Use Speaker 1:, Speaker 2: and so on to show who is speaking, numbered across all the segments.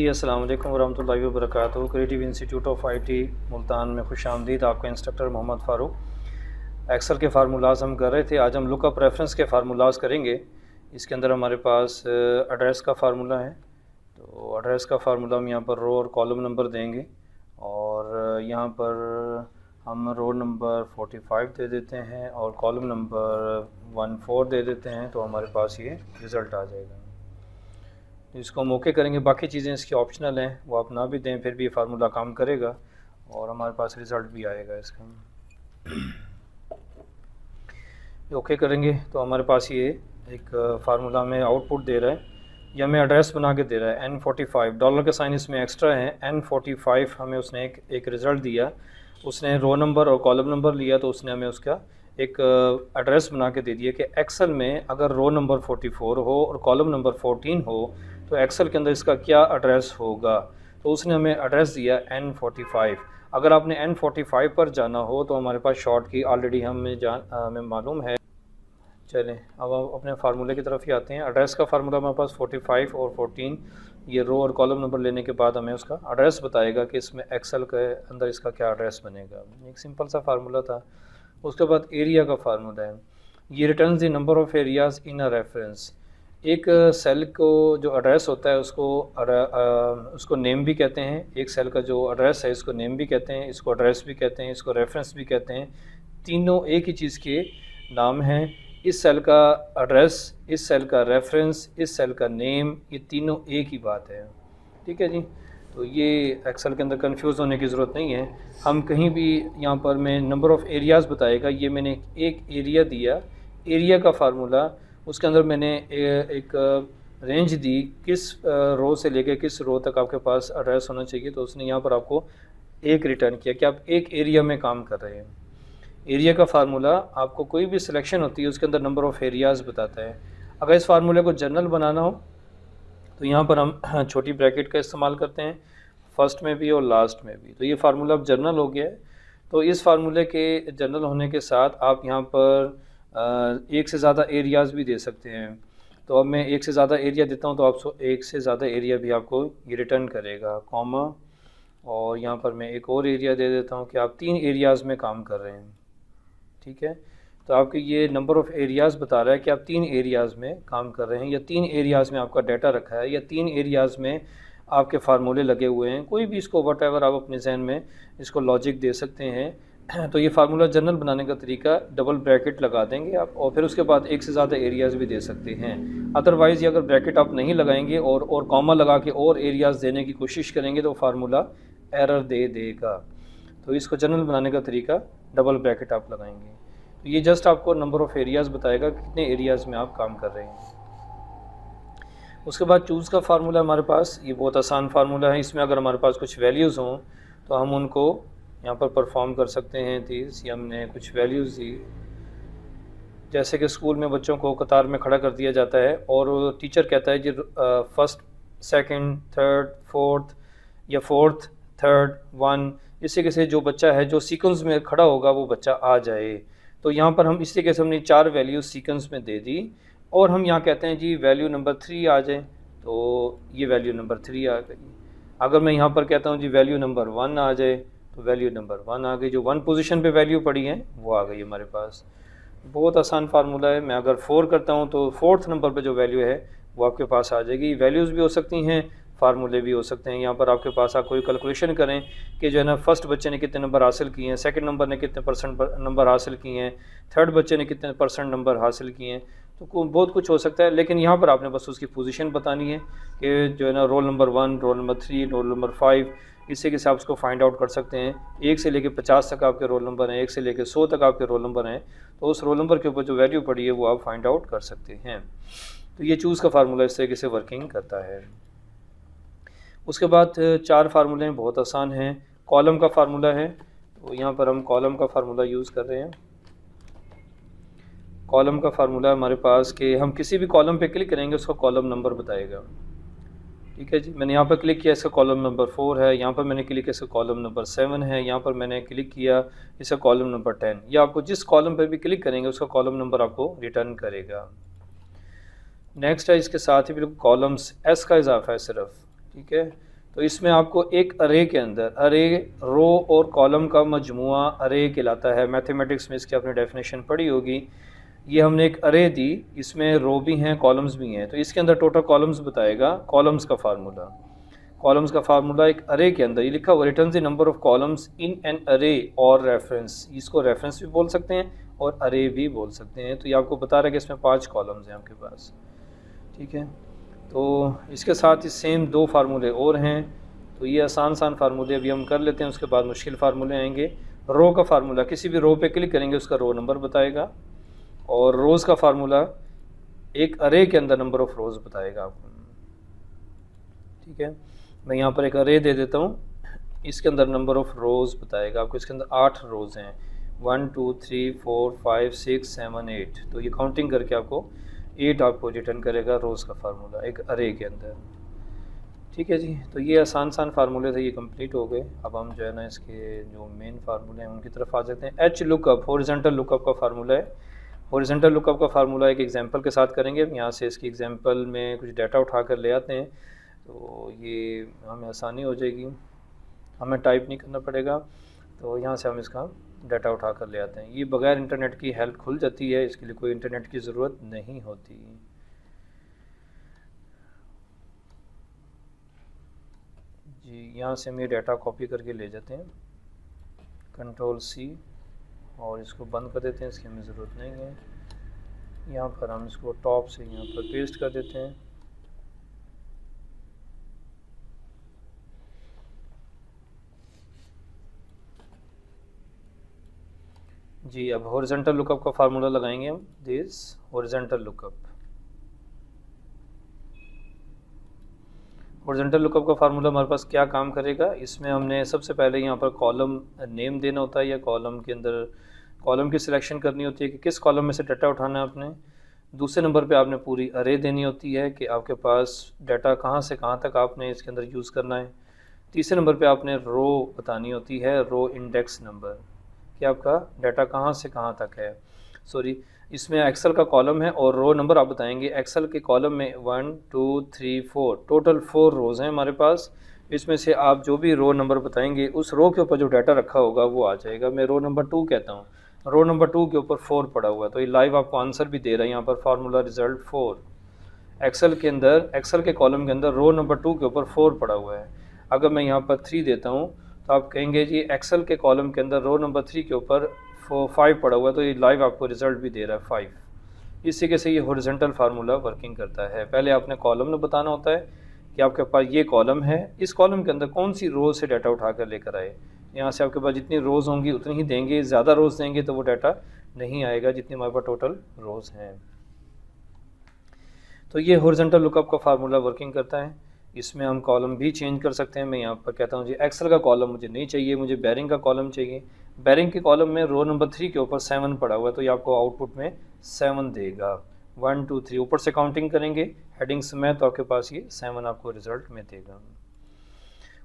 Speaker 1: जी अस्सलाम वालेकुम वरहमतुल्लाहि वबरकातुहू। Creative institute of IT Multan में खुशामदीद। आपका इंस्ट्रक्टर मोहम्मद फ़ारूक। एक्सेल के फार्मूलाज हम कर रहे थे, आज हम लुकअप रेफरेंस के फार्मूलाज करेंगे। इसके अंदर हमारे पास एड्रेस का फार्मूला है, तो एड्रेस का फार्मूला हम यहाँ पर रो और कॉलम नंबर देंगे और यहाँ पर हम रो नंबर 45 दे देते हैं और कॉलम नंबर 14 दे देते हैं, तो हमारे पास ये रिज़ल्ट आ जाएगा। तो इसको हम ओके करेंगे। बाकी चीज़ें इसकी ऑप्शनल हैं, वो आप ना भी दें फिर भी ये फार्मूला काम करेगा और हमारे पास रिज़ल्ट भी आएगा इसका। ओके करेंगे तो हमारे पास ये एक फार्मूला में आउटपुट दे रहा है, या हमें एड्रेस बना के दे रहा है N45। डॉलर के साइन इसमें एक्स्ट्रा है। N45 हमें उसने एक रिज़ल्ट दिया। उसने रो नंबर और कॉलम नंबर लिया, तो उसने हमें उसका एक एड्रेस बना के दे दिया कि एक्सेल में अगर रो नंबर 44 हो और कॉलम नंबर 14 हो तो एक्सेल के अंदर इसका क्या एड्रेस होगा। तो उसने हमें एड्रेस दिया N45। अगर आपने N45 पर जाना हो तो हमारे पास शॉर्ट की ऑलरेडी हमें मालूम है। चलें अब हम अपने फार्मूले की तरफ ही आते हैं। एड्रेस का फार्मूला हमारे पास 45 और 14, ये रो और कॉलम नंबर लेने के बाद हमें उसका एड्रेस बताएगा कि इसमें एक्सेल के अंदर इसका क्या एड्रेस बनेगा। एक सिंपल सा फार्मूला था। उसके बाद एरिया का फार्मूला है, ये returns the number of areas in a reference. एक सेल को जो एड्रेस होता है उसको नेम भी कहते हैं। एक सेल का जो एड्रेस है इसको नेम भी कहते हैं, इसको एड्रेस भी कहते हैं, इसको रेफरेंस भी कहते हैं। तीनों एक ही चीज़ के नाम हैं। इस सेल का एड्रेस, इस सेल का रेफरेंस, इस सेल का नेम, ये तीनों एक ही बात है। ठीक है जी। तो ये एक्सेल के अंदर कंफ्यूज होने की ज़रूरत नहीं है। हम कहीं भी यहाँ पर मैं नंबर ऑफ़ एरियाज़ बताएगा, ये मैंने एक एरिया दिया, एरिया का फार्मूला, उसके अंदर मैंने एक रेंज दी किस रो से लेके किस रो तक आपके पास एड्रेस होना चाहिए। तो उसने यहाँ पर आपको एक रिटर्न किया कि आप एक एरिया में काम कर रहे हैं। एरिया का फार्मूला आपको कोई भी सिलेक्शन होती है उसके अंदर नंबर ऑफ़ एरियाज़ बताता है। अगर इस फार्मूले को जनरल बनाना हो तो यहाँ पर हम छोटी ब्रैकेट का इस्तेमाल करते हैं, फर्स्ट में भी और लास्ट में भी। तो ये फार्मूला अब जनरल हो गया है। तो इस फार्मूले के जनरल होने के साथ आप यहाँ पर एक से ज़्यादा एरियाज़ भी दे सकते हैं। तो अब मैं एक से ज़्यादा एरिया देता हूँ तो आप एक से ज़्यादा एरिया भी आपको ये रिटर्न करेगा, कॉमा, और यहाँ पर मैं एक और एरिया दे देता हूँ कि आप 3 एरियाज़ में काम कर रहे हैं। ठीक है, तो आपके ये नंबर ऑफ़ एरियाज़ बता रहा है कि आप 3 एरियाज़ में काम कर रहे हैं, या 3 एरियाज़ में आपका डाटा रखा है, या 3 एरियाज़ में आपके फार्मूले लगे हुए हैं। कोई भी इसको वट आप अपने जहन में इसको लॉजिक दे सकते हैं। तो ये फार्मूला जनरल बनाने का तरीका, डबल ब्रैकेट लगा देंगे आप और फिर उसके बाद एक से ज़्यादा एरियाज़ भी दे सकते हैं। अदरवाइज़ ये अगर ब्रैकेट आप नहीं लगाएंगे और कॉमा लगा के और एरियाज़ देने की कोशिश करेंगे तो फार्मूला एरर दे देगा। तो इसको जनरल बनाने का तरीका, डबल ब्रैकेट आप लगाएंगे। तो ये जस्ट आपको नंबर ऑफ़ एरियाज़ बताएगा कितने एरियाज़ में आप काम कर रहे हैं। उसके बाद चूज़ का फार्मूला हमारे पास, ये बहुत आसान फार्मूला है। इसमें अगर हमारे पास कुछ वैल्यूज़ हों तो हम उनको यहाँ पर परफॉर्म कर सकते हैं। तीस या हमने कुछ वैल्यूज़ दी, जैसे कि स्कूल में बच्चों को कतार में खड़ा कर दिया जाता है और टीचर कहता है जी फर्स्ट, सेकंड, थर्ड, फोर्थ, या फोर्थ, थर्ड, 1, इस तरीके से जो बच्चा है जो सीक्वेंस में खड़ा होगा वो बच्चा आ जाए। तो यहाँ पर हम इस तरीके से हमने 4 वैल्यूज़ सीक्वेंस में दे दी और हम यहाँ कहते हैं जी वैल्यू नंबर 3 आ जाए, तो ये वैल्यू नंबर 3 आ गई। अगर मैं यहाँ पर कहता हूँ जी वैल्यू नंबर 1 आ जाए, तो वैल्यू नंबर 1 आ गई। जो 1 पोजीशन पे वैल्यू पड़ी है वो आ गई हमारे पास। बहुत आसान फार्मूला है। मैं अगर 4 करता हूँ तो 4th नंबर पे जो वैल्यू है वो आपके पास आ जाएगी। वैल्यूज़ भी हो सकती हैं, फार्मूले भी हो सकते हैं। यहाँ पर आपके पास आप कोई कैलकुलेशन करें कि जो है ना फर्स्ट बच्चे ने कितने नंबर हासिल किए हैं, सेकंड नंबर ने कितने % नंबर हासिल किए हैं, थर्ड बच्चे ने कितने % नंबर हासिल किए हैं, तो बहुत कुछ हो सकता है। लेकिन यहाँ पर आपने बस उसकी पोजीशन बतानी है कि जो है ना roll number 1, roll number 3, roll number 5, इससे कि आप उसको फाइंड आउट कर सकते हैं। 1 से लेकर 50 तक आपके रोल नंबर हैं, 1 से लेकर 100 तक आपके रोल नंबर हैं, तो उस रोल नंबर के ऊपर जो वैल्यू पड़ी है वो आप फाइंड आउट कर सकते हैं। तो ये चूज़ का फार्मूला इस तरीके से वर्किंग करता है। उसके बाद 4 फार्मूले हैं, बहुत आसान हैं। कॉलम का फार्मूला है, तो यहाँ पर हम कॉलम का फार्मूला यूज़ कर रहे हैं। कॉलम का फार्मूला हमारे पास कि हम किसी भी कॉलम पे क्लिक करेंगे उसका कॉलम नंबर बताएगा। ठीक है जी। मैंने यहाँ पर क्लिक किया, इसका कॉलम नंबर 4 है। यहाँ पर मैंने क्लिक किया, इसका कॉलम नंबर 7 है। यहाँ पर मैंने क्लिक किया, इसका कॉलम नंबर 10। या आपको जिस कॉलम पर भी क्लिक करेंगे उसका कॉलम नंबर आपको रिटर्न करेगा। नेक्स्ट है, इसके साथ ही बिल्कुल कॉलम्स, एस का इजाफा है सिर्फ। ठीक है, तो इसमें आपको एक अरे के अंदर, अरे रो और कॉलम का मजमुआ अरे कहलाता है। मैथमेटिक्स में इसकी आपने डेफिनेशन पढ़ी होगी। ये हमने एक अरे दी, इसमें रो भी हैं कॉलम्स भी हैं, तो इसके अंदर टोटल कॉलम्स बताएगा। कॉलम्स का फार्मूला, कॉलम्स का फार्मूला एक अरे के अंदर ये लिखा हुआ, return the number of columns in an अरे और रेफरेंस। इसको रेफरेंस भी बोल सकते हैं और अरे भी बोल सकते हैं। तो ये आपको बता रहा है कि इसमें 5 कॉलम्स हैं आपके पास, ठीक है। तो इसके साथ ही सेम 2 फार्मूले और हैं। तो ये आसान फार्मूले अभी हम कर लेते हैं, उसके बाद मुश्किल फार्मूले आएंगे। रो का फार्मूला, किसी भी रो पे क्लिक करेंगे उसका रो नंबर बताएगा, और रोज़ का फार्मूला एक अरे के अंदर नंबर ऑफ़ रोज़ बताएगा आपको, ठीक है। मैं यहाँ पर एक अरे दे देता हूँ, इसके अंदर नंबर ऑफ़ रोज़ बताएगा आपको। इसके अंदर 8 रोज़ हैं, 1 2 3 4 5 6 7 8। तो ये काउंटिंग करके आपको 8 आपको रिटर्न करेगा रोज़ का फार्मूला एक अरे के अंदर, ठीक है जी। तो ये आसान फार्मूले थे, ये कंप्लीट हो गए। अब हम जो है ना इसके जो मेन फार्मूले हैं उनकी तरफ आ जाते हैं। एच लुकअप हॉरिजॉन्टल लुकअप का फार्मूला है। हॉरिजॉन्टल लुकअप का फार्मूला एक एग्जांपल के साथ करेंगे। यहाँ से इसकी एग्जांपल में कुछ डाटा उठा कर ले आते हैं, तो ये हमें आसानी हो जाएगी, हमें टाइप नहीं करना पड़ेगा। तो यहाँ से हम इसका डाटा उठा कर ले आते हैं। ये बगैर इंटरनेट की हेल्प खुल जाती है, इसके लिए कोई इंटरनेट की ज़रूरत नहीं होती। जी यहाँ से हम ये डाटा कॉपी करके ले जाते हैं, Ctrl+C, और इसको बंद कर देते हैं, इसकी हमें ज़रूरत नहीं है। यहाँ पर हम इसको टॉप से यहाँ पर पेस्ट कर देते हैं। जी अब हॉरिजॉन्टल लुकअप का फार्मूला लगाएंगे हम, this horizontal lookup. Horizontal lookup का फार्मूला हमारे पास क्या काम करेगा, इसमें हमने सबसे पहले यहाँ पर कॉलम नेम देना होता है, या कॉलम के अंदर कॉलम की सिलेक्शन करनी होती है कि किस कॉलम में से डाटा उठाना है आपने। दूसरे नंबर पे आपने पूरी अरे देनी होती है कि आपके पास डाटा कहाँ से कहाँ तक आपने इसके अंदर यूज़ करना है। तीसरे नंबर पे आपने रो बतानी होती है, रो इंडेक्स नंबर, कि आपका डाटा कहाँ से कहाँ तक है। सॉरी, इसमें एक्सेल का कॉलम है और रो नंबर आप बताएंगे। एक्सेल के कॉलम में 1 2 3 4 टोटल 4 रोज़ हैं हमारे पास। इसमें से आप जो भी रो नंबर बताएंगे उस रो के ऊपर जो डाटा रखा होगा वो आ जाएगा। मैं रो नंबर 2 कहता हूँ, रो नंबर 2 के ऊपर 4 पड़ा हुआ है, तो ये लाइव आपको आंसर भी दे रहा है यहाँ पर, फार्मूला रिजल्ट 4। एक्सेल के अंदर, एक्सेल के कॉलम के अंदर रो नंबर 2 के ऊपर 4 पड़ा हुआ है। अगर मैं यहाँ पर 3 देता हूँ तो आप कहेंगे जी एक्सेल के कॉलम के अंदर रो नंबर 3 के ऊपर 5 पड़ा हुआ है, तो ये लाइव आपको रिजल्ट भी दे रहा है 5। इस तरीके से ये हॉरिजॉन्टल फार्मूला वर्किंग करता है। पहले आपने कॉलम में बताना होता है कि आपके पास ये कॉलम है, इस कॉलम के अंदर कौन सी रो से डाटा उठा कर लेकर आए। यहाँ से आपके पास जितनी रोज़ होंगी उतनी ही देंगे, ज़्यादा रोज़ देंगे तो वो डाटा नहीं आएगा जितनी हमारे पास टोटल रोज़ हैं। तो ये हॉरिजॉन्टल लुकअप का फार्मूला वर्किंग करता है। इसमें हम कॉलम भी चेंज कर सकते हैं। मैं यहाँ पर कहता हूँ जी एक्सेल का कॉलम मुझे नहीं चाहिए, मुझे बेरिंग का कॉलम चाहिए। बेरिंग के कॉलम में रो नंबर 3 के ऊपर 7 पड़ा हुआ है, तो ये आपको आउटपुट में 7 देगा। 1 2 3 ऊपर से काउंटिंग करेंगे हेडिंग्स में, तो आपके पास ये 7 आपको रिजल्ट में देगा।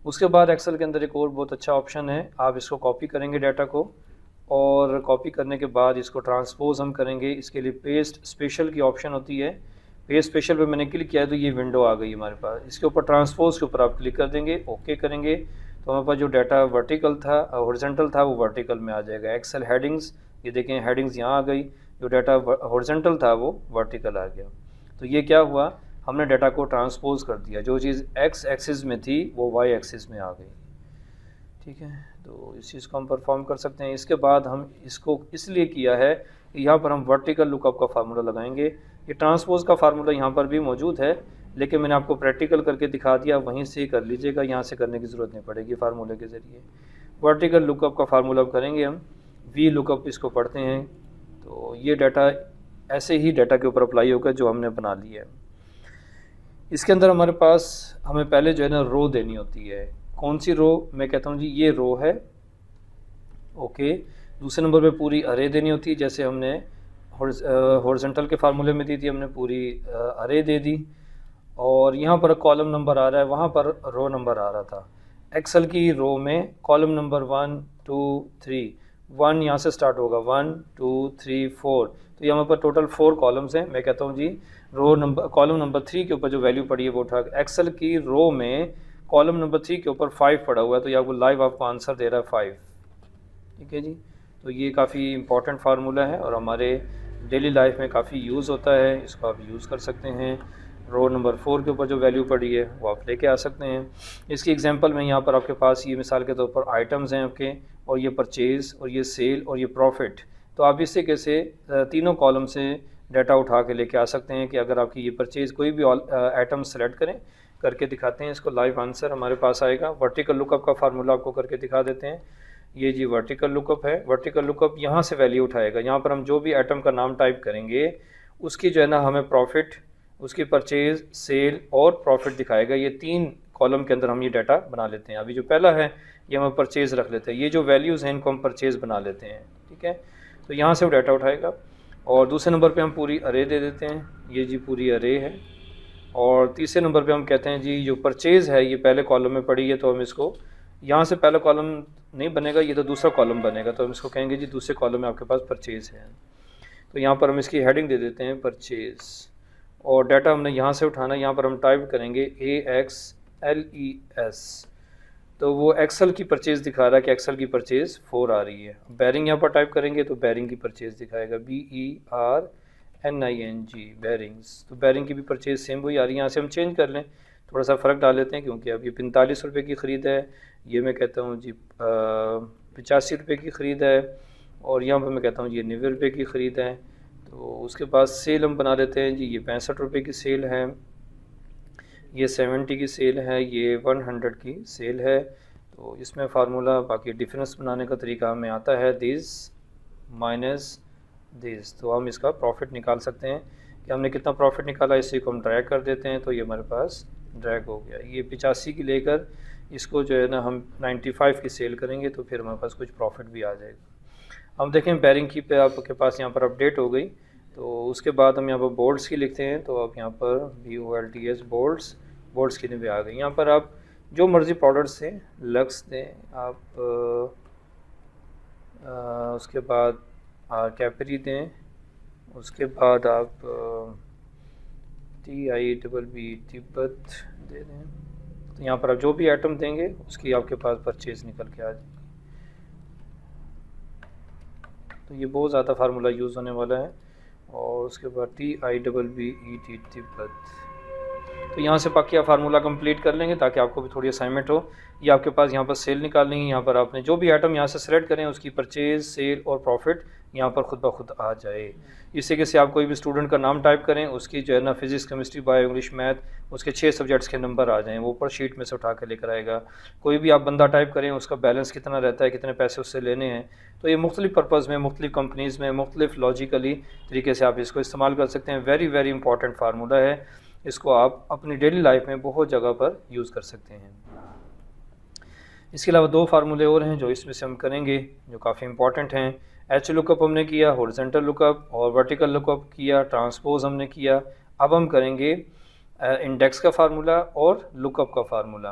Speaker 1: उसके बाद एक्सेल के अंदर एक और बहुत अच्छा ऑप्शन है, आप इसको कॉपी करेंगे डाटा को, और कॉपी करने के बाद इसको ट्रांसपोज हम करेंगे। इसके लिए पेस्ट स्पेशल की ऑप्शन होती है, पेस्ट स्पेशल पे मैंने क्लिक किया है तो ये विंडो आ गई हमारे पास। इसके ऊपर ट्रांसपोज के ऊपर आप क्लिक कर देंगे, ओके करेंगे, तो हमारे पास जो डाटा वर्टिकल था, हॉरिजॉन्टल था, वो वर्टिकल में आ जाएगा। एक्सेल हेडिंग्स, ये देखें हेडिंग्स यहाँ आ गई, जो डाटा हॉरिजॉन्टल था वो वर्टिकल आ गया। तो ये क्या हुआ, हमने डाटा को ट्रांसपोज कर दिया, जो चीज़ एक्स एक्सिस में थी वो वाई एक्सिस में आ गई, ठीक है। तो इस चीज़ को हम परफॉर्म कर सकते हैं। इसके बाद हम इसको इसलिए किया है कि यहाँ पर हम वर्टिकल लुकअप का फार्मूला लगाएंगे। ये ट्रांसपोज का फार्मूला यहाँ पर भी मौजूद है, लेकिन मैंने आपको प्रैक्टिकल करके दिखा दिया, वहीं से कर लीजिएगा, यहाँ से करने की ज़रूरत नहीं पड़ेगी फार्मूले के ज़रिए। वर्टिकल लुकअप का फार्मूला करेंगे हम, वी लुकअप इसको पढ़ते हैं। तो ये डाटा ऐसे ही डाटा के ऊपर अप्लाई होगा जो हमने बना लिया है। इसके अंदर हमारे पास हमें पहले जो है ना रो देनी होती है। कौन सी रो, मैं कहता हूँ जी ये रो है, ओके। दूसरे नंबर पे पूरी अरे देनी होती है, जैसे हमने हॉरिजॉन्टल के फार्मूले में दी थी, हमने पूरी अरे दे दी। और यहाँ पर कॉलम नंबर आ रहा है, वहाँ पर रो नंबर आ रहा था। एक्सेल की रो में कॉलम नंबर 1 2 3, 1 यहाँ से स्टार्ट होगा, 1 2 3 4, तो यहाँ पर टोटल 4 कॉलम्स हैं। मैं कहता हूँ जी रो नंबर, कॉलम नंबर 3 के ऊपर जो वैल्यू पड़ी है वो उठा। एक्सेल की रो में कॉलम नंबर 3 के ऊपर 5 पड़ा हुआ है, तो ये आपको लाइव आपको आंसर दे रहा है 5। ठीक है जी, तो ये काफ़ी इंपॉर्टेंट फार्मूला है और हमारे डेली लाइफ में काफ़ी यूज़ होता है, इसको आप यूज़ कर सकते हैं। रो नंबर 4 के ऊपर जो वैल्यू पड़ी है वो आप लेके आ सकते हैं। इसकी एग्जांपल में यहाँ पर आपके पास ये मिसाल के तौर पर आइटम्स हैं आपके, और ये परचेज़ और ये सेल और ये प्रॉफिट। तो आप इस तरीके से तीनों कॉलम से डाटा उठा के लेके आ सकते हैं कि अगर आपकी ये परचेज़ कोई भी आइटम सेलेक्ट करें, करके दिखाते हैं, इसको लाइव आंसर हमारे पास आएगा। वर्टिकल लुकअप का फार्मूला आपको करके दिखा देते हैं। ये जी वर्टिकल लुकअप है। वर्टिकल लुकअप यहाँ से वैल्यू उठाएगा, यहाँ पर हम जो भी आइटम का नाम टाइप करेंगे उसकी जो है ना हमें प्रॉफिट, उसकी परचेज़, सेल और प्रॉफिट दिखाएगा। ये 3 कॉलम के अंदर हम ये डाटा बना लेते हैं। अभी जो पहला है ये हम परचेज़ रख लेते हैं, ये जो वैल्यूज़ हैं इनको हम परचेज़ बना लेते हैं। ठीक है, तो यहाँ से वो डाटा उठाएगा। और दूसरे नंबर पे हम पूरी अरे दे देते हैं, ये जी पूरी अरे है। और तीसरे नंबर पे हम कहते हैं जी जो परचेज़ है ये पहले कॉलम में पड़ी है, तो हम इसको यहाँ से पहला कॉलम नहीं बनेगा, ये तो दूसरा कॉलम बनेगा, तो हम इसको कहेंगे जी दूसरे कॉलम में आपके पास परचेज़ है। तो यहाँ पर हम इसकी हेडिंग दे देते हैं परचेज़, और डाटा हमने यहाँ से उठाना है। यहाँ पर हम टाइप करेंगे AXLES, तो वो एक्सल की परचेज़ दिखा रहा है कि एक्सल की परचेज़ 4 आ रही है। बैरिंग यहाँ पर टाइप करेंगे तो बैरिंग की परचेज़ दिखाएगा BERNING, बैरिंग्स। तो बैरिंग की भी परचेज़ सेम वही आ रही है। यहाँ से हम चेंज कर लें, थोड़ा सा फ़र्क डाल लेते हैं, क्योंकि अब ये 45 रुपये की ख़रीद है, ये मैं कहता हूँ जी 85 रुपये की ख़रीद है, और यहाँ पर मैं कहता हूँ ये 90 रुपये की ख़रीद है। तो उसके बाद सेल हम बना देते हैं जी, ये 65 रुपये की सेल है, ये 70 की सेल है, ये 100 की सेल है। तो इसमें फार्मूला बाकी डिफरेंस बनाने का तरीका हमें आता है, दिस माइनस दिस। तो हम इसका प्रॉफिट निकाल सकते हैं कि हमने कितना प्रॉफिट निकाला। इसी को हम ड्रैग कर देते हैं, तो ये हमारे पास ड्रैग हो गया। ये 85 की लेकर इसको जो है ना हम 95 की सेल करेंगे, तो फिर हमारे पास कुछ प्रॉफिट भी आ जाएगा। हम देखें बैरिंग की पे आपके पास यहाँ पर अपडेट हो गई। तो उसके बाद हम यहाँ पर बोल्ट्स की लिखते हैं, तो आप यहाँ पर BOLTS बोल्ट्स की भी आ गई। यहाँ पर आप जो मर्ज़ी प्रोडक्ट्स दें, लक्स दें आप, उसके बाद कैपरी दें, उसके बाद आप TIBB तिब्बत दे दें। तो यहाँ पर आप जो भी आइटम देंगे उसकी आपके पास परचेज़ निकल के आ जाएगी। तो ये बहुत ज़्यादा फार्मूला यूज़ होने वाला है। और उसके बाद TIBBET तिब्बत। तो यहाँ से बाकी आप फार्मूला कंप्लीट कर लेंगे ताकि आपको भी थोड़ी असाइनमेंट हो। ये आपके पास यहाँ पर सेल निकालनी है, यहाँ पर आपने जो भी आइटम यहाँ से सेलेक्ट करें उसकी परचेज़, सेल और प्रॉफिट यहाँ पर खुद ब खुद आ जाए। इस तरीके से आप कोई भी स्टूडेंट का नाम टाइप करें, उसकी जो है ना physics, chemistry, bio, English, math, उसके 6 सब्जेक्ट्स के नंबर आ जाएँ, वो ऊपर शीट में से उठा के लेकर आएगा। कोई भी आप बंदा टाइप करें, उसका बैलेंस कितना रहता है, कितने पैसे उससे लेने हैं। तो ये मुख्तलिफ़ पर्पज़ में, मुख्तलिफ़ कंपनीज़ में, मुख्तलिफ़ लॉजिकली तरीके से आप इसको इस्तेमाल कर सकते हैं। वेरी वेरी इंपॉर्टेंट फार्मूला है, इसको आप अपनी डेली लाइफ में बहुत जगह पर यूज़ कर सकते हैं। इसके अलावा 2 फार्मूले और हैं जो इसमें से हम करेंगे, जो काफ़ी इंपॉर्टेंट हैं। H लुकअप हमने किया, हॉरिजॉन्टल लुकअप और वर्टिकल लुकअप किया, ट्रांसपोज हमने किया। अब हम करेंगे इंडेक्स का फार्मूला और लुकअप का फार्मूला।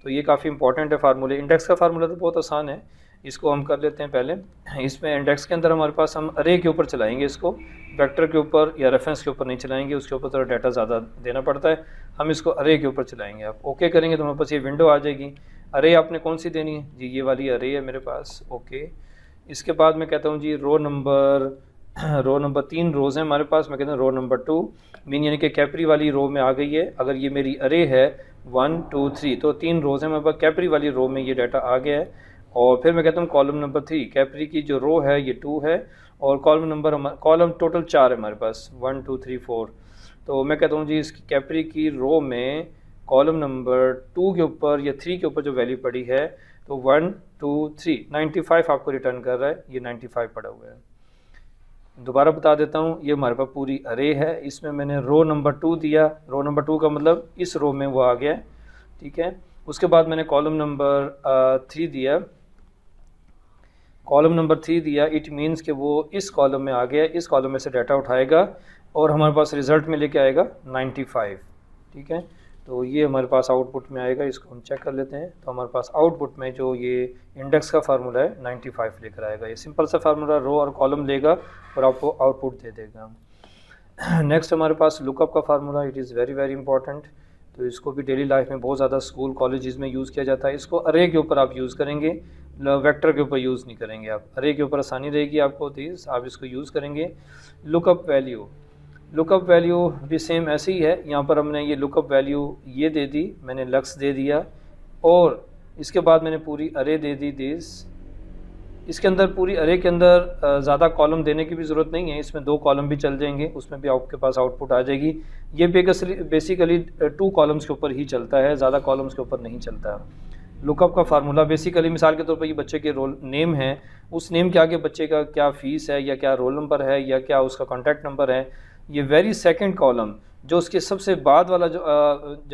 Speaker 1: तो ये काफ़ी इंपॉर्टेंट है फार्मूले। इंडेक्स का फार्मूला तो बहुत आसान है, इसको हम कर लेते हैं पहले। इसमें इंडेक्स के अंदर हमारे पास हम अरे के ऊपर चलाएंगे, इसको वेक्टर के ऊपर या रेफरेंस के ऊपर नहीं चलाएंगे, उसके ऊपर थोड़ा डाटा ज़्यादा देना पड़ता है। हम इसको अरे के ऊपर चलाएंगे। आप ओके करेंगे तो हमारे पास ये विंडो आ जाएगी। अरे आपने कौन सी देनी है जी, ये वाली अरे है मेरे पास, ओके। इसके बाद मैं कहता हूँ जी रो नंबर 3 रोज़ हैं हमारे पास। मैं कहता हूँ रो नंबर 2 मीन यानी कि कैपरी वाली रो में आ गई है। अगर ये मेरी अरे है 1 2 3, तो 3 रोज़ हैं मेरे पास, कैपरी वाली रो में ये डाटा आ गया है। और फिर मैं कहता हूँ कॉलम नंबर 3, कैपरी की जो रो है ये 2 है, और कॉलम टोटल 4 है हमारे पास, 1 2 3 4। तो मैं कहता हूँ जी इसकी कैपरी की रो में कॉलम नंबर 2 के ऊपर या 3 के ऊपर जो वैल्यू पड़ी है, तो 1 2 3 95 आपको रिटर्न कर रहा है, ये 95 पड़ा हुआ है। दोबारा बता देता हूँ, ये हमारे पास पूरी अरे है, इसमें मैंने रो नंबर 2 दिया। रो नंबर 2 का मतलब इस रो में वो आ गया, ठीक है। उसके बाद मैंने कॉलम नंबर 3 दिया। कॉलम नंबर 3 दिया, इट मीन्स कि वो इस कॉलम में आ गया, इस कॉलम में से डाटा उठाएगा और हमारे पास रिज़ल्ट में लेके आएगा 95, ठीक है। तो ये हमारे पास आउटपुट में आएगा, इसको हम चेक कर लेते हैं। तो हमारे पास आउटपुट में जो ये इंडेक्स का फार्मूला है 95 लेकर आएगा। ये सिंपल सा फार्मूला, रो और कॉलम लेगा और आपको आउटपुट दे देगा। नेक्स्ट हमारे पास लुकअप का formula, it is very very important. तो इसको भी डेली लाइफ में बहुत ज़्यादा स्कूल कॉलेजेस में यूज़ किया जाता है। इसको अरे के ऊपर आप यूज़ करेंगे, वेक्टर के ऊपर यूज़ नहीं करेंगे आप। अरे के ऊपर आसानी रहेगी आपको, दिस आप इसको यूज़ करेंगे। लुकअप वैल्यू, लुकअप वैल्यू भी सेम ऐसे ही है। यहाँ पर हमने ये लुकअप वैल्यू ये दे दी, मैंने लक्स दे दिया, और इसके बाद मैंने पूरी अरे दे दी दिस। इसके अंदर पूरी अरे के अंदर ज़्यादा कॉलम देने की भी ज़रूरत नहीं है, इसमें 2 कॉलम भी चल जाएंगे, उसमें भी आपके पास आउटपुट आ जाएगी। ये बेसिकली 2 कॉलम्स के ऊपर ही चलता है, ज़्यादा कॉलम्स के ऊपर नहीं चलता। लुकअप का फार्मूला बेसिकली मिसाल के तौर पर ये बच्चे के रोल नेम है, उस नेम के आगे बच्चे का क्या फ़ीस है या क्या रोल नंबर है या क्या उसका कॉन्टैक्ट नंबर है, ये वेरी सेकंड कॉलम जो उसके सबसे बाद वाला जो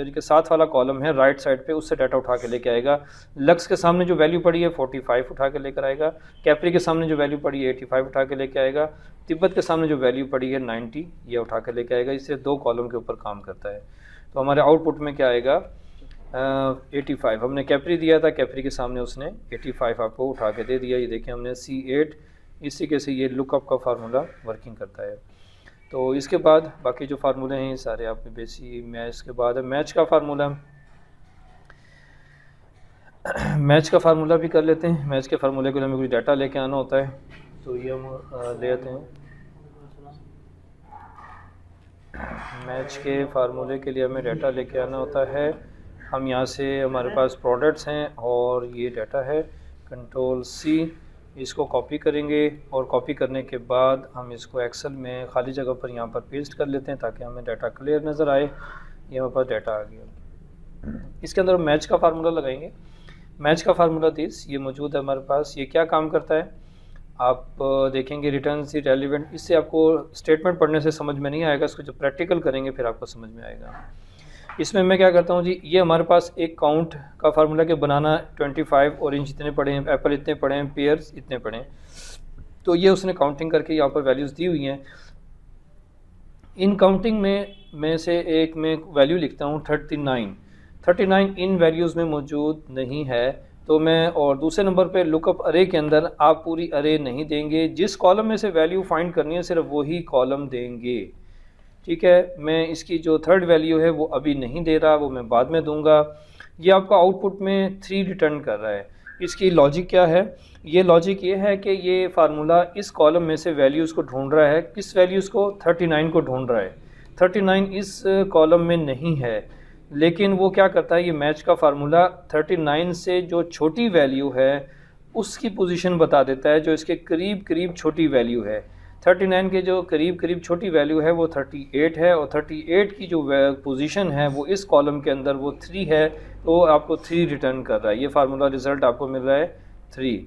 Speaker 1: के साथ वाला कॉलम है राइट साइड पे, उससे डाटा उठा के लेके आएगा। लक्स के सामने जो वैल्यू पड़ी है 45 उठा के लेकर आएगा, कैप्री के सामने जो वैल्यू पड़ी है 85 उठा के लेके आएगा, तिब्बत के सामने जो वैल्यू पड़ी है 90 ये उठा के लेके आएगा। इससे 2 कॉलम के ऊपर काम करता है। तो हमारे आउटपुट में क्या आएगा 85। हमने कैप्री दिया था, कैप्री के सामने उसने 85 आपको उठा के दे दिया। ये देखें हमने C8, इसी के से ये लुकअप का फार्मूला वर्किंग करता है। तो इसके बाद बाकी जो फार्मूले हैं ये सारे आपके बेसिक मैच के बाद है। मैच का फार्मूला, मैच का फार्मूला भी कर लेते हैं। मैच के फार्मूले के लिए हमें कुछ डाटा लेके आना होता है, तो ये हम ले आते हैं। मैच के फार्मूले के लिए हमें डाटा लेके आना होता है। हम यहाँ से हमारे पास प्रोडक्ट्स हैं और ये डाटा है, कंट्रोल C, इसको कॉपी करेंगे और कॉपी करने के बाद हम इसको एक्सेल में खाली जगह पर यहाँ पर पेस्ट कर लेते हैं ताकि हमें डाटा क्लियर नज़र आए। ये हमारे पास डाटा आ गया। इसके अंदर हम मैच का फार्मूला लगाएंगे। मैच का फार्मूला दिस ये मौजूद है हमारे पास। ये क्या काम करता है आप देखेंगे, रिटर्न सी रेलिवेंट। इससे आपको स्टेटमेंट पढ़ने से समझ में नहीं आएगा, इसको जब प्रैक्टिकल करेंगे फिर आपको समझ में आएगा। इसमें मैं क्या करता हूँ जी, ये हमारे पास एक काउंट का फार्मूला के बनाना 25 ऑरेंज इतने पड़े हैं, एप्पल इतने पड़े हैं, पेयर्स इतने पड़े हैं, तो ये उसने काउंटिंग करके यहाँ पर वैल्यूज़ दी हुई हैं। इन काउंटिंग में से एक में वैल्यू लिखता हूँ 39 इन वैल्यूज़ में मौजूद नहीं है, तो मैं और दूसरे नंबर पे लुकअप अरे के अंदर आप पूरी अरे नहीं देंगे, जिस कॉलम में से वैल्यू फाइंड करनी है सिर्फ वही कॉलम देंगे। ठीक है, मैं इसकी जो थर्ड वैल्यू है वो अभी नहीं दे रहा, वो मैं बाद में दूंगा। ये आपका आउटपुट में 3 रिटर्न कर रहा है। इसकी लॉजिक क्या है, ये लॉजिक ये है कि ये फार्मूला इस कॉलम में से वैल्यूज़ को ढूंढ रहा है। किस वैल्यूज़ को, 39 को ढूंढ रहा है। 39 इस कॉलम में नहीं है, लेकिन वो क्या करता है, ये मैच का फार्मूला 39 से जो छोटी वैल्यू है उसकी पोजीशन बता देता है, जो इसके करीब करीब छोटी वैल्यू है। 39 के जो करीब करीब छोटी वैल्यू है वो 38 है, और 38 की जो पोजीशन है वो इस कॉलम के अंदर वो 3 है, तो आपको 3 रिटर्न कर रहा है। ये फार्मूला रिज़ल्ट आपको मिल रहा है 3।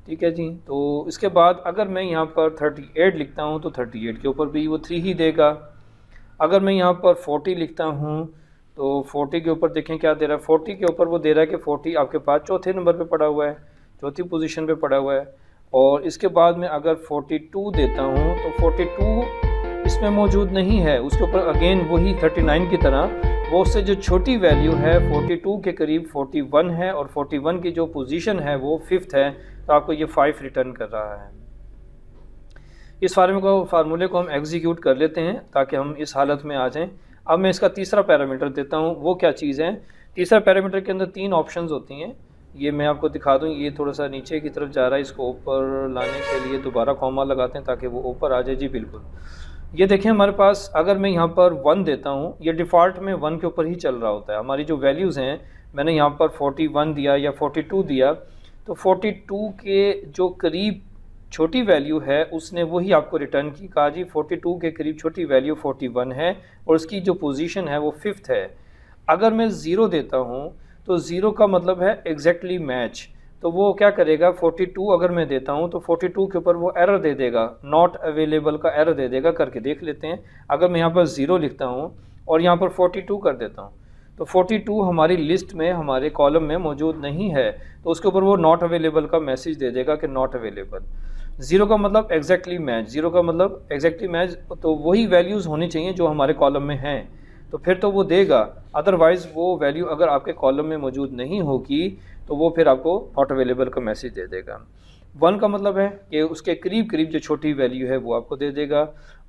Speaker 1: ठीक है जी। तो इसके बाद अगर मैं यहाँ पर 38 लिखता हूँ तो 38 के ऊपर भी वो 3 ही देगा। अगर मैं यहाँ पर 40 लिखता हूँ तो 40 के ऊपर देखें क्या दे रहा है, 40 के ऊपर वो दे रहा है कि 40 आपके पास चौथे नंबर पे पड़ा हुआ है, चौथी पोजीशन पे पड़ा हुआ है। और इसके बाद में अगर 42 देता हूँ तो 42 इसमें मौजूद नहीं है, उसके ऊपर अगेन वही 39 की तरह वो उससे जो छोटी वैल्यू है 42 के करीब 41 है, और 41 की जो पोजीशन है वो 5th है, तो आपको ये 5 रिटर्न कर रहा है। इस फार्मूले को हम एग्जीक्यूट कर लेते हैं ताकि हम इस हालत में आ जाएं। अब मैं इसका तीसरा पैरामीटर देता हूँ, वो क्या चीज़ है। तीसरा पैरामीटर के अंदर 3 ऑप्शंस होती हैं, ये मैं आपको दिखा दूँ। ये थोड़ा सा नीचे की तरफ जा रहा है, इसको ऊपर लाने के लिए दोबारा कॉमा लगाते हैं ताकि वो ऊपर आ जाए। जी बिल्कुल, ये देखें हमारे पास अगर मैं यहाँ पर 1 देता हूँ, ये डिफ़ॉल्ट में 1 के ऊपर ही चल रहा होता है। हमारी जो वैल्यूज़ हैं, मैंने यहाँ पर 41 दिया या 42 दिया, तो 42 के जो करीब छोटी वैल्यू है उसने वही आपको रिटर्न की। कहा जी 42 के करीब छोटी वैल्यू 41 है और उसकी जो पोजीशन है वो 5th है। अगर मैं 0 देता हूँ तो 0 का मतलब है एग्जैक्टली मैच, तो वो क्या करेगा, 42 अगर मैं देता हूँ तो 42 के ऊपर वो एरर दे देगा, नॉट अवेलेबल का एरर दे देगा। करके देख लेते हैं। अगर मैं यहाँ पर 0 लिखता हूँ और यहाँ पर 42 कर देता हूँ तो 42 हमारी लिस्ट में, हमारे कॉलम में मौजूद नहीं है, तो उसके ऊपर वो नॉट अवेलेबल का मैसेज दे देगा कि नॉट अवेलेबल। 0 का मतलब एग्जैक्टली मैच, 0 का मतलब एग्जैक्टली मैच, तो वही वैल्यूज़ होनी चाहिए जो हमारे कॉलम में हैं, तो फिर तो वो देगा। अदरवाइज़ वो वैल्यू अगर आपके कॉलम में मौजूद नहीं होगी तो वो फिर आपको नॉट अवेलेबल का मैसेज दे देगा। 1 का मतलब है कि उसके करीब करीब जो छोटी वैल्यू है वो आपको दे देगा,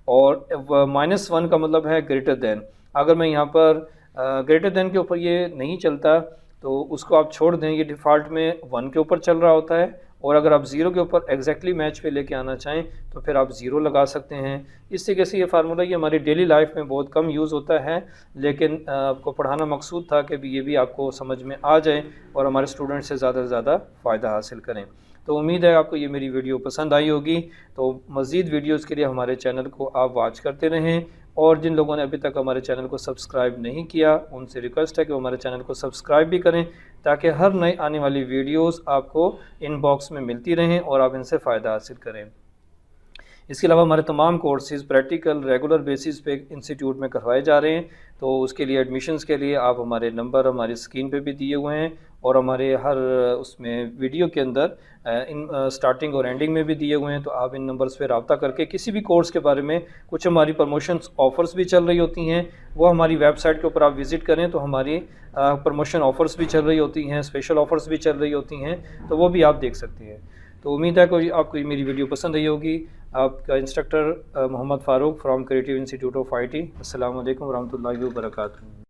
Speaker 1: और -1 का मतलब है ग्रेटर देन। अगर मैं यहाँ पर ग्रेटर देन के ऊपर ये नहीं चलता तो उसको आप छोड़ दें, ये डिफ़ॉल्ट में 1 के ऊपर चल रहा होता है। और अगर आप 0 के ऊपर एग्जैक्टली मैच पे लेके आना चाहें तो फिर आप 0 लगा सकते हैं। इस तरीके से ये फार्मूला ये हमारी डेली लाइफ में बहुत कम यूज़ होता है, लेकिन आपको पढ़ाना मकसूद था कि ये भी आपको समझ में आ जाए और हमारे स्टूडेंट से ज़्यादा फ़ायदा हासिल करें। तो उम्मीद है आपको ये मेरी वीडियो पसंद आई होगी। तो मज़ीद वीडियोज़ के लिए हमारे चैनल को आप वॉच करते रहें, और जिन लोगों ने अभी तक हमारे चैनल को सब्सक्राइब नहीं किया उनसे रिक्वेस्ट है कि वो हमारे चैनल को सब्सक्राइब भी करें, ताकि हर नई आने वाली वीडियोस आपको इनबॉक्स में मिलती रहें और आप इनसे फ़ायदा हासिल करें। इसके अलावा हमारे तमाम कोर्सेज़ प्रैक्टिकल रेगुलर बेसिस पे इंस्टीट्यूट में करवाए जा रहे हैं। तो उसके लिए एडमिशन्स के लिए आप हमारे नंबर हमारी स्क्रीन पे भी दिए हुए हैं, और हमारे हर उसमें वीडियो के अंदर इन स्टार्टिंग और एंडिंग में भी दिए हुए हैं। तो आप इन नंबर्स पे रब्ता करके किसी भी कोर्स के बारे में, कुछ हमारी प्रमोशंस ऑफ़र्स भी चल रही होती हैं, वो हमारी वेबसाइट के ऊपर आप विज़िट करें तो हमारी प्रमोशन ऑफ़र्स भी चल रही होती हैं, स्पेशल ऑफ़र्स भी चल रही होती हैं, तो वो भी आप देख सकते हैं। तो उम्मीद है कोई आपको मेरी वीडियो पसंद आई होगी। आपका instructor Mohammad Farooq from creative institute of IT। अस्सलाम वालेकुम व रहमतुल्लाहि व बरकातहू।